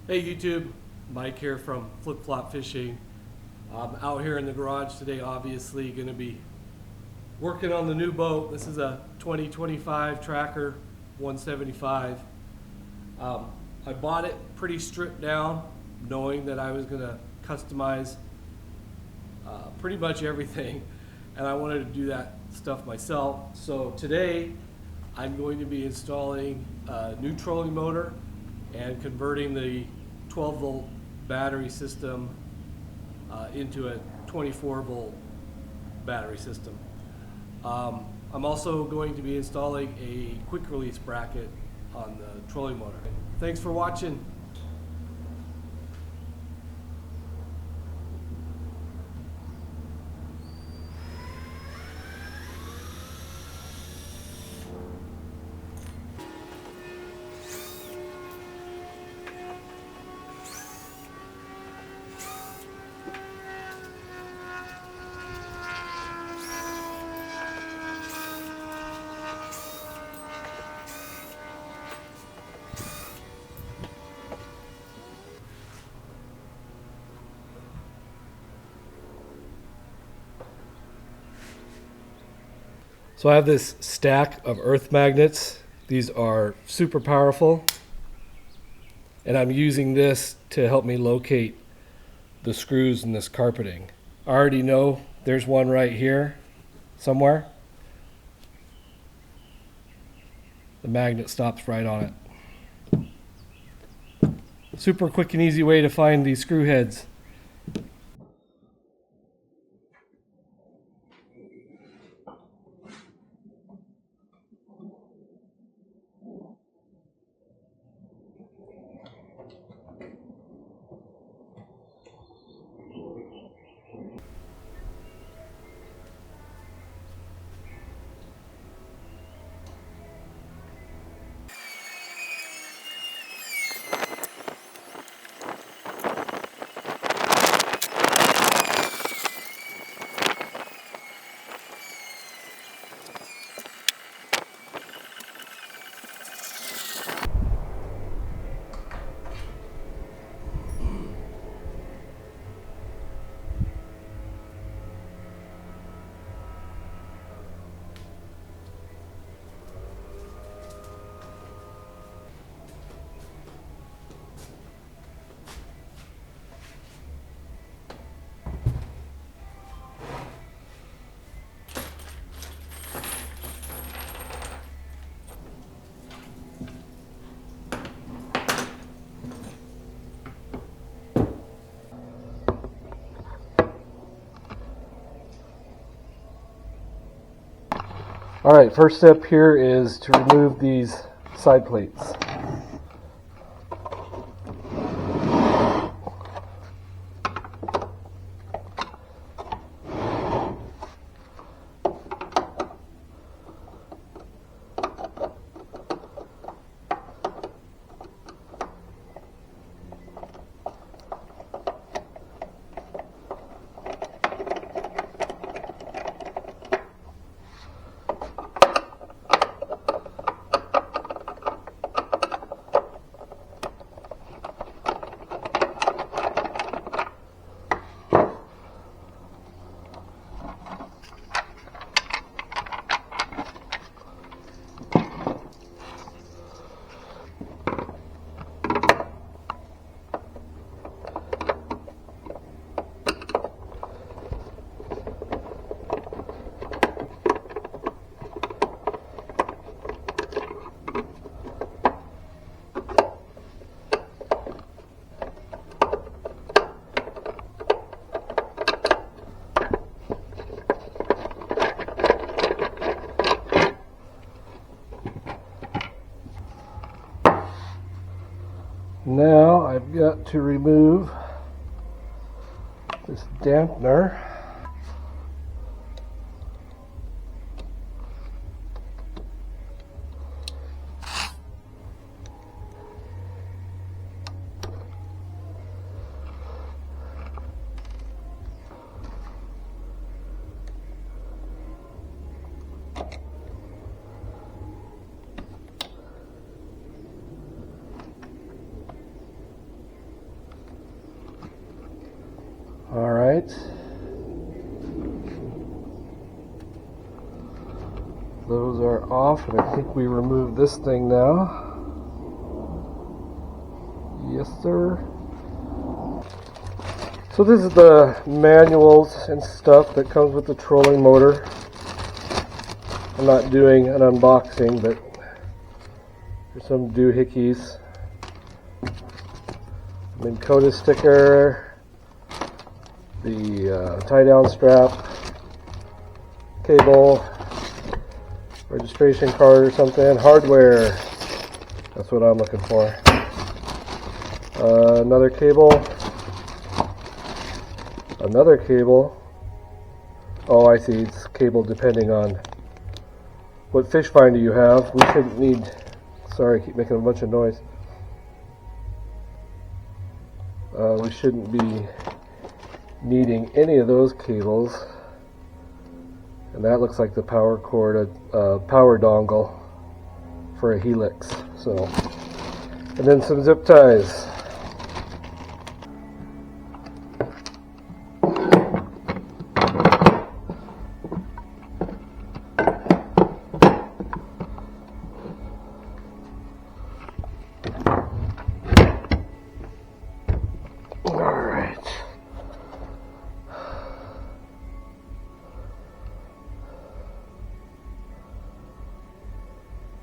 Hey YouTube, Mike here from Flip Flop Fishing. I'm out here in the garage today, obviously going to be working on the new boat. This is a 2025 Tracker 175. I bought it pretty stripped down, knowing that I was going to customize pretty much everything, and I wanted to do that stuff myself. So today I'm going to be installing a new trolling motor and converting the 12-volt battery system into a 24-volt battery system. I'm also going to be installing a quick release bracket on the trolling motor. Thanks for watching. So I have this stack of earth magnets. These are super powerful, and I'm using this to help me locate the screws in this carpeting. I already know there's one right here somewhere. The magnet stops right on it. Super quick and easy way to find these screw heads. All right, first step here is to remove these side plates. Now I've got to remove this dampener. right. Those are off, and I think we removed this thing now. Yes, sir. So this is the manuals and stuff that comes with the trolling motor. I'm not doing an unboxing, but there's some doohickeys. Minn Kota sticker, the tie-down strap, cable, registration card or something, hardware. That's what I'm looking for. Another cable. Another cable. Oh, I see. It's cable depending on what fish finder you have. We shouldn't need... Sorry, I keep making a bunch of noise. We shouldn't be needing any of those cables. And that looks like the power cord, power dongle for a helix. So, and then some zip ties.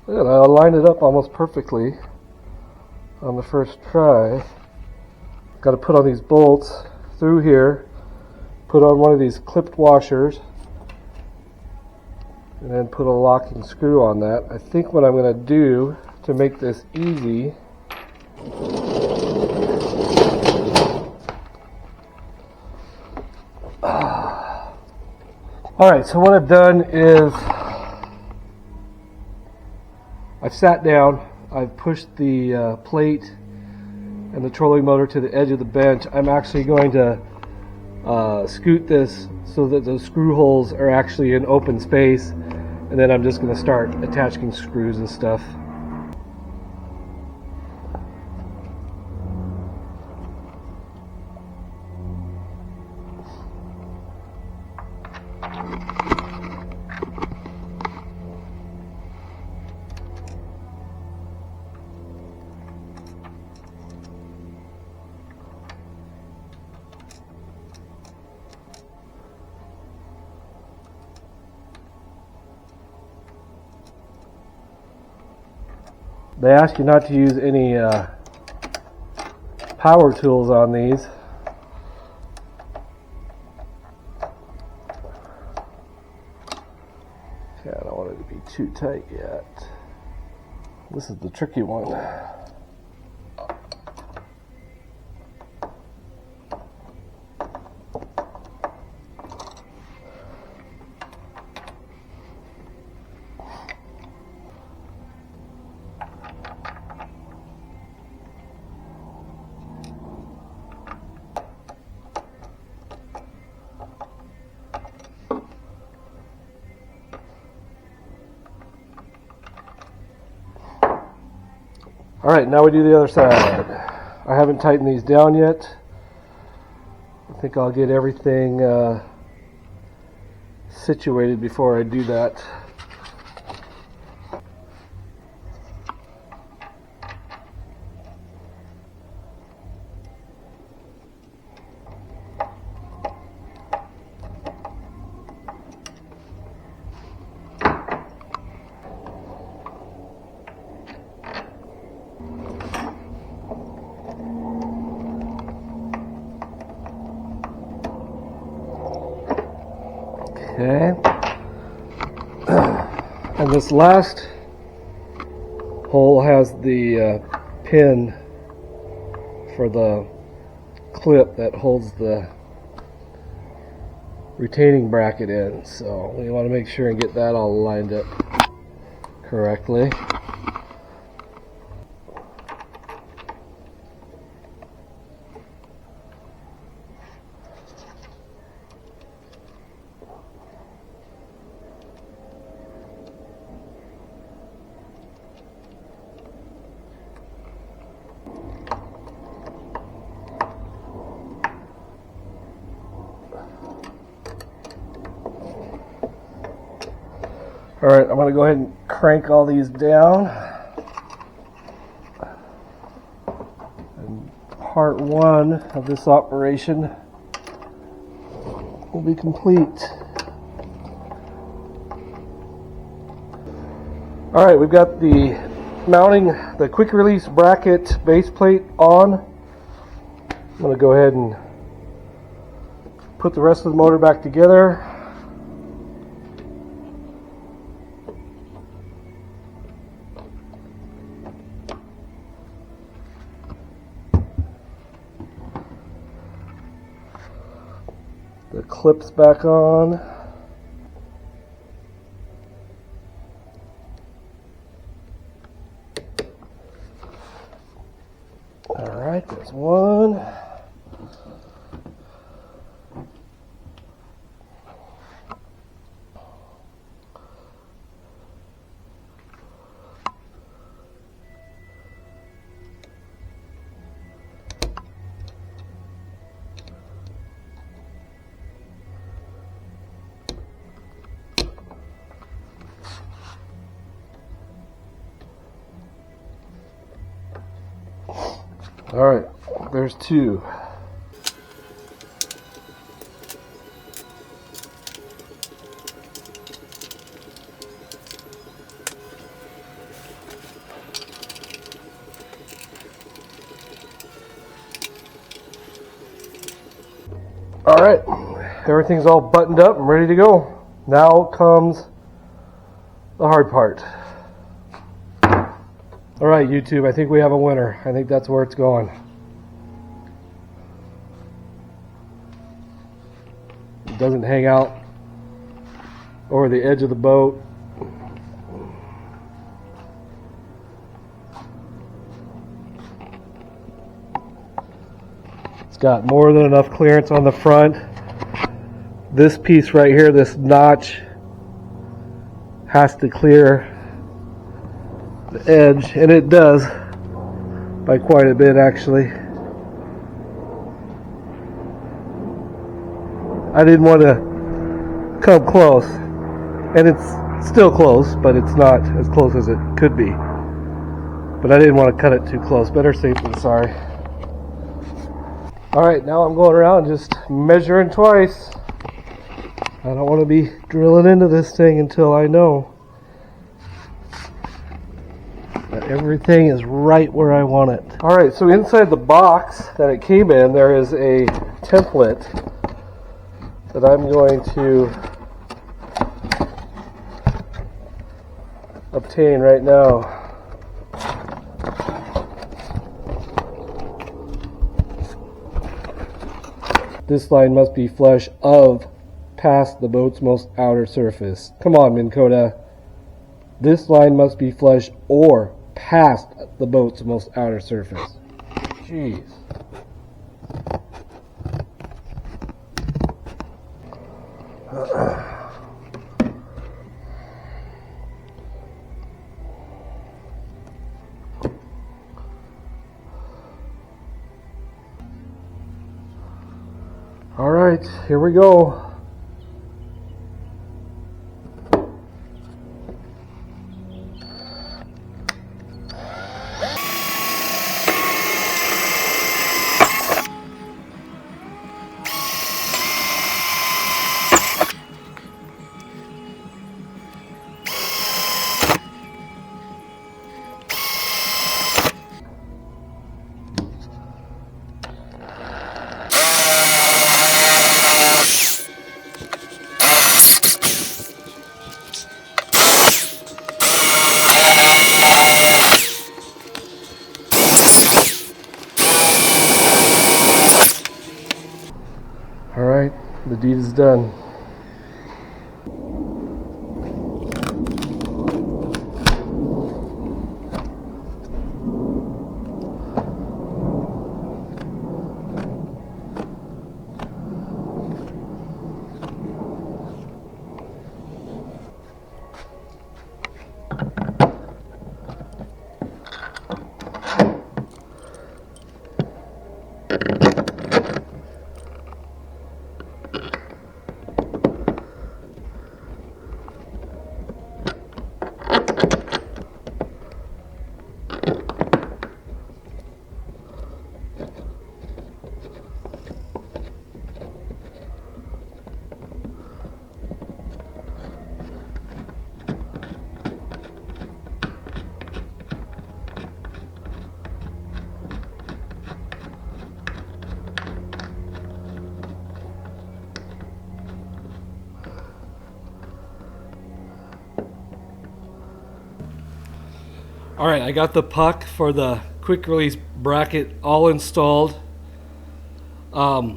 And I lined it up almost perfectly on the first try. Got to put on these bolts through here, put on one of these clipped washers, and then put a locking screw on that. I think what I'm going to do to make this easy Alright, so what I've done is I've sat down, I've pushed the plate and the trolling motor to the edge of the bench. I'm actually going to scoot this so that those screw holes are actually in open space, and then I'm just going to start attaching screws and stuff. They ask you not to use any power tools on these. Okay, I don't want it to be too tight yet. This is the tricky one. Alright, now we do the other side. I haven't tightened these down yet. I think I'll get everything situated before I do that. Okay, and this last hole has the pin for the clip that holds the retaining bracket in, so we want to make sure and get that all lined up correctly. All right, I'm going to go ahead and crank all these down. And part one of this operation will be complete. All right, we've got the mounting the quick release bracket base plate on. I'm going to go ahead and put the rest of the motor back together. The clips back on. All right, there's one. All right, there's two. All right, everything's all buttoned up and ready to go. Now comes the hard part. All right, YouTube, I think we have a winner. I think that's where it's going. It doesn't hang out over the edge of the boat. It's got more than enough clearance on the front. This piece right here, this notch, has to clear the edge, and it does by quite a bit actually. I didn't want to come close, and it's still close, but it's not as close as it could be. But I didn't want to cut it too close. Better safe than sorry. Alright, now I'm going around just measuring twice. I don't want to be drilling into this thing until I know that everything is right where I want it. Alright, so inside the box that it came in, there is a template that I'm going to obtain right now. This line must be flush of past the boat's most outer surface. Come on, Minn Kota. This line must be flush or past the boat's most outer surface. Jeez. All right, here we go. All right, the deed is done. All right, I got the puck for the quick release bracket all installed. I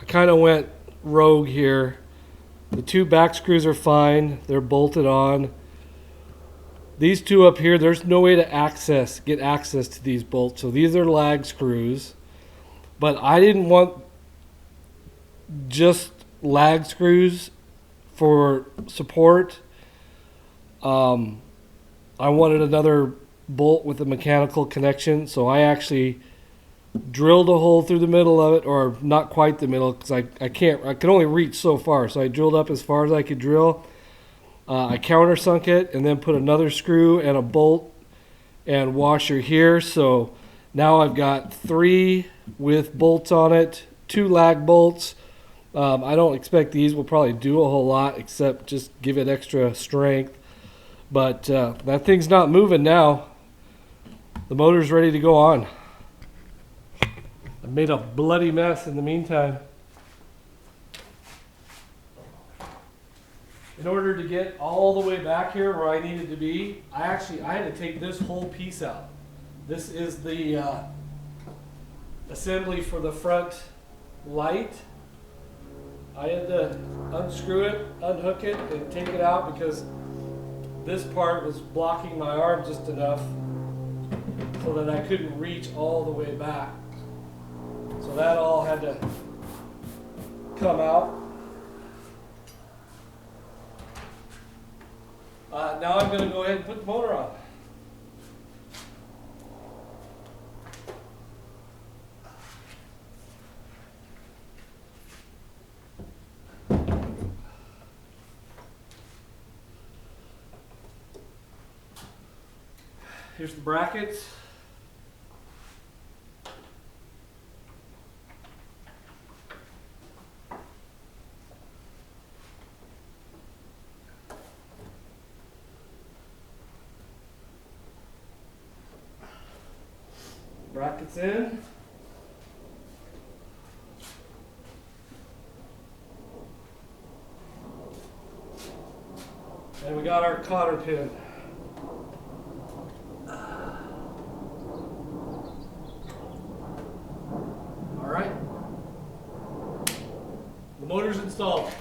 kind of went rogue here. The two back screws are fine. They're bolted on. These two up here, there's no way to get access to these bolts. So these are lag screws. But I didn't want just lag screws for support. I wanted another bolt with a mechanical connection, so I actually drilled a hole through the middle of it, or not quite the middle, because I can only reach so far. So I drilled up as far as I could drill. I countersunk it and then put another screw and a bolt and washer here. So now I've got 3 with bolts on it, 2 lag bolts. I don't expect these will probably do a whole lot except just give it extra strength. But that thing's not moving now. The motor's ready to go on. I made a bloody mess in the meantime. In order to get all the way back here where I needed to be, I had to take this whole piece out. This is the assembly for the front light. I had to unscrew it, unhook it, and take it out because this part was blocking my arm just enough so that I couldn't reach all the way back. So that all had to come out. Now I'm going to go ahead and put the motor on. Here's the brackets. Brackets in. And we got our cotter pin. All right. The motor's installed.